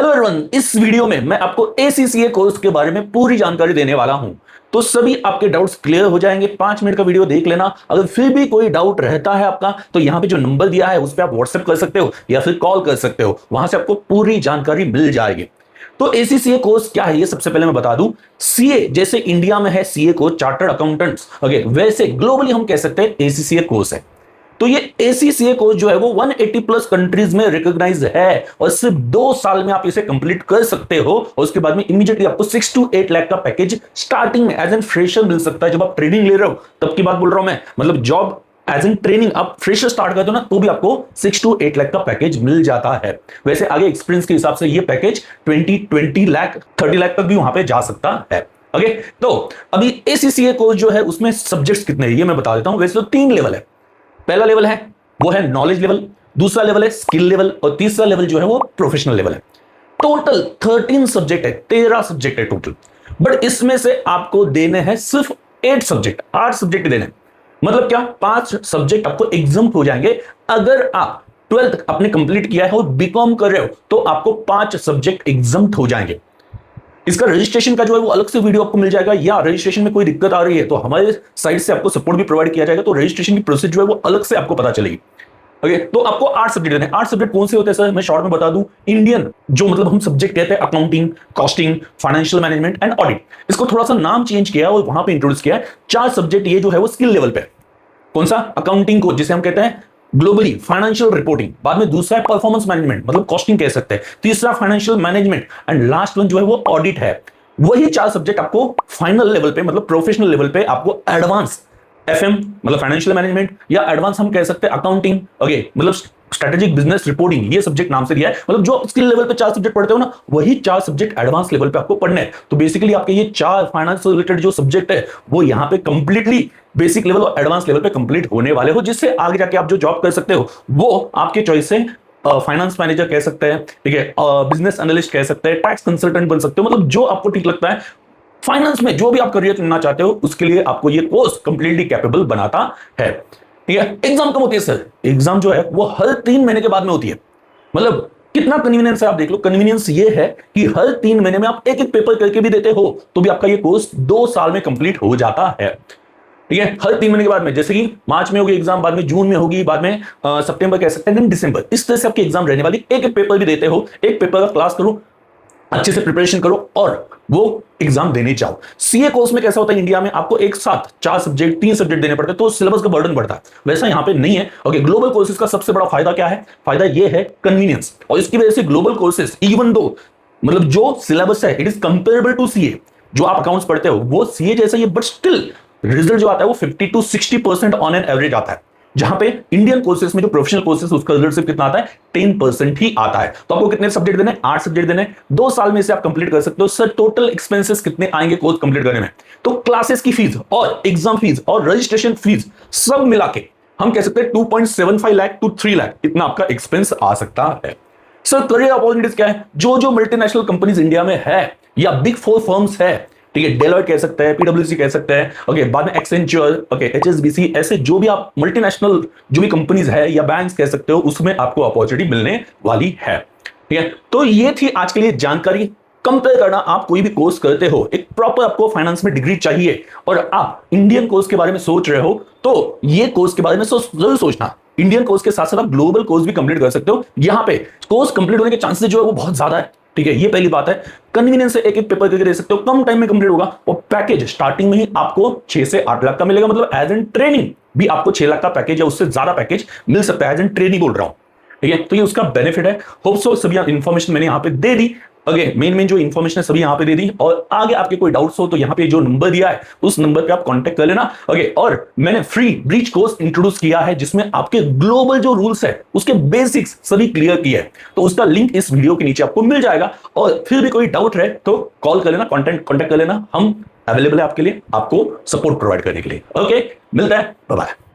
Hello everyone, इस video में मैं आपको ACCA कोर्स के बारे में पूरी जानकारी देने वाला हूं। तो सभी आपके डाउट्स क्लियर हो जाएंगे। 5 मिनट का वीडियो देख लेना। अगर फिर भी कोई डाउट रहता है आपका तो यहां पे जो नंबर दिया है उस पर आप व्हाट्सएप कर सकते हो या फिर कॉल कर सकते हो, वहां से आपको पूरी जानकारी मिल जाएगी। तो ACCA कोर्स क्या है ये सबसे पहले मैं बता दूं। सीए जैसे इंडिया में है सीए को चार्टर्ड अकाउंटेंट्स, ओके, वैसे ग्लोबली हम कह सकते हैं ACCA कोर्स है। तो ये ACCA कोर्स जो है वो 180 प्लस कंट्रीज में रिकॉग्नाइज है और सिर्फ 2 साल में आप इसे कंप्लीट कर सकते हो और उसके बाद में इमीडिएटली आपको 6 to 8 लाख का पैकेज स्टार्टिंग में एज एन फ्रेशर मिल सकता है। जब आप ट्रेनिंग ले रहे हो तब की बात बोल रहा हूं मैं, मतलब जॉब एज एन ट्रेनिंग आप फ्रेशर स्टार्ट करते हो ना तो भी आपको 6 to 8 लाख का पैकेज मिल जाता है। वैसे आगे एक्सपीरियंस के हिसाब से ये पैकेज 20 लाख 30 लाख तक भी वहां पे जा सकता है। ओके, तो अभी ACCA कोर्स जो है उसमें सब्जेक्ट्स कितने हैं ये मैं बता देता हूं। वैसे तो 3 लेवल है। पहला लेवल है वो है नॉलेज लेवल, दूसरा लेवल है स्किल लेवल और तीसरा लेवल जो है वो प्रोफेशनल लेवल है। टोटल 13 सब्जेक्ट है, 13 सब्जेक्ट है टोटल। बट इसमें से आपको देने हैं सिर्फ 8 सब्जेक्ट, 8 सब्जेक्ट देने। मतलब क्या, 5 सब्जेक्ट आपको एग्जाम हो जाएंगे। अगर आप 12th आपने कंप्लीट किया है और बीकॉम कर रहे हो तो आपको 5 सब्जेक्ट एग्जाम हो जाएंगे। इसका रजिस्ट्रेशन का जो है वो अलग से वीडियो आपको मिल जाएगा, या रजिस्ट्रेशन में कोई दिक्कत आ रही है तो हमारे साइड से आपको सपोर्ट भी प्रोवाइड किया जाएगा। तो रजिस्ट्रेशन की प्रोसेस जो है वो अलग से आपको पता चलेगी। ओके, तो आपको 8 सब्जेक्ट देने हैं। 8 सब्जेक्ट कौन से होते हैं सर, मैं शॉर्ट में बता दूं। इंडियन जो मतलब हम सब्जेक्ट कहते हैं accounting, costing, financial management and audit, इसको थोड़ा सा नाम चेंज किया है और वहां पे इंट्रोड्यूस किया है। 4 सब्जेक्ट ये जो है वो स्किल लेवल पे। कौन सा, अकाउंटिंग को जिसे हम कहते हैं ग्लोबली फाइनेंशियल रिपोर्टिंग, बाद में दूसरा है परफॉर्मेंस मैनेजमेंट मतलब कॉस्टिंग कह सकते हैं, तीसरा financial management and last one जो है वो ऑडिट है। वही 4 सब्जेक्ट आपको फाइनल लेवल पे मतलब प्रोफेशनल लेवल पे आपको एडवांस FM मतलब फाइनेंशियल मैनेजमेंट या एडवांस हम कह सकते हैं अकाउंटिंग, ओके, मतलब स्ट्रेटेजिक बिजनेस रिपोर्टिंग, ये सब्जेक्ट नाम से दिया है। मतलब जो स्किल लेवल पे 4 सब्जेक्ट पढ़ते हो ना वही 4 सब्जेक्ट एडवांस लेवल पे आपको पढ़ने हैं। तो बेसिकली आपके ये 4 फाइनेंस से रिलेटेड जो सब्जेक्ट है वो यहाँ पे कंप्लीटली बेसिक लेवल और एडवांस लेवल पे कंप्लीट होने वाले हो, जिससे आगे जाके आप जो जॉब कर सकते हो वो आपके चॉइस से फाइनेंस मैनेजर कह सकते हैं, ठीक है, बिजनेस एनालिस्ट कह सकते हैं, टैक्स कंसल्टेंट बन सकते हो, मतलब जो आपको ठीक लगता है फाइनेंस में जो भी आप करियर चुनना चाहते हो उसके लिए आपको ये कोर्स कंप्लीटली कैपेबल बनाता है। ठीक है, एग्जाम कब होती है सर, एग्जाम जो है वो हर 3 महीने के बाद में होती है। मतलब कितना कन्वीनियंस है आप देख लो। कन्वीनियंस ये है कि हर 3 महीने में आप एक एक पेपर करके भी देते हो तो भी आपका ये कोर्स 2 साल में कंप्लीट हो जाता है। ठीक है, हर 3 महीने के बाद में, जैसे कि मार्च में होगी एग्जाम, बाद में जून में होगी, बाद में सितंबर कह सकते हैं, दिसंबर, इस तरह से आपकी एग्जाम रहने वाली। एक एक पेपर भी देते हो, एक पेपर का क्लास करो, अच्छे से प्रिपरेशन करो और वो एग्जाम देने जाओ। सीए कोर्स में कैसा होता है, इंडिया में आपको एक साथ 4 सब्जेक्ट 3 सब्जेक्ट देने पड़ते हैं तो सिलेबस का बर्डन बढ़ता है। वैसा यहां पे नहीं है। ओके, ग्लोबल कोर्सेज का सबसे बड़ा फायदा क्या है, फायदा ये है कन्वीनियंस। और इसकी वजह से ग्लोबल कोर्सेज इवन दो मतलब जो सिलेबस है it is comparable to CA, जो आप अकाउंट्स पढ़ते हो वो सीए जैसा ही है, बट स्टिल रिजल्ट जो आता है वो 50 to 60% ऑन एन एवरेज आता है। जहां पे इंडियन कोर्सेज में जो प्रोफेशनल कोर्सेज उसका रिजल्ट सिर्फ कितना आता है, 10% ही आता है। तो आपको कितने सब्जेक्ट देने, 8 सब्जेक्ट देने, 2 साल में से आप कंप्लीट कर सकते हो। सर टोटल एक्सपेंसेस कितने आएंगे कोर्स कंप्लीट करने में, तो क्लासेस की फीस और एग्जाम फीस और रजिस्ट्रेशन फीस सब मिला के हम कह सकते हैं 2.75 लाख to 3 लाख इतना आपका एक्सपेंस आ सकता है। सर करियर अपॉर्चुनिटीज क्या है, जो मल्टीनेशनल कंपनीज इंडिया में है या बिग 4 फर्म्स है, ठीक है, डेलॉयट कह सकते हैं, PwC कह सकते हैं, ओके, बाद में एक्सेंचर, ओके, HSBC, ऐसे जो भी आप मल्टीनेशनल जो भी कंपनीज है या बैंक्स कह सकते हो उसमें आपको अपॉर्चुनिटी मिलने वाली है। ठीक है, तो ये थी आज के लिए जानकारी। कंपेयर करना, आप कोई भी कोर्स करते हो एक प्रॉपर आपको फाइनेंस में डिग्री चाहिए और आप इंडियन कोर्स के बारे में सोच रहे हो तो ये कोर्स के बारे में जरूर सोचना। इंडियन कोर्स के साथ साथ आप ग्लोबल कोर्स भी कंप्लीट कर सकते हो। यहां पे कोर्स कंप्लीट होने के चांसेस जो है वो बहुत ज्यादा है। ठीक है, ये पहली बात है। कन्वीनियंस से एक एक पेपर करके दे सकते हो, कम टाइम में कंप्लीट होगा और पैकेज स्टार्टिंग में ही आपको 6 से 8 लाख का मिलेगा। मतलब एज एन ट्रेनिंग भी आपको 6 लाख का पैकेज या उससे ज्यादा पैकेज मिल सकता है, एज एन ट्रेनिंग बोल रहा हूं। ठीक है, तो ये उसका बेनिफिट है। होप सो सभी इंफॉर्मेशन मैंने यहां पे दे दी। अगे मेन जो इन्फॉर्मेशन है सभी यहां पे दे दी और आगे आपके कोई डाउट्स हो तो यहां पे जो नंबर दिया है उस नंबर पे आप कांटेक्ट कर लेना। ओके, और मैंने फ्री ब्रीच कोर्स इंट्रोड्यूस किया है जिसमें आपके ग्लोबल जो रूल्स है उसके बेसिक्स सभी क्लियर किए हैं, तो उसका लिंक इस वीडियो के नीचे आपको मिल जाएगा। और फिर भी कोई डाउट रहे तो कॉल कर लेना, कांटेक्ट कर लेना, हम अवेलेबल है आपके लिए, आपको सपोर्ट प्रोवाइड करने के लिए। ओके, मिलता है, बाय बाय।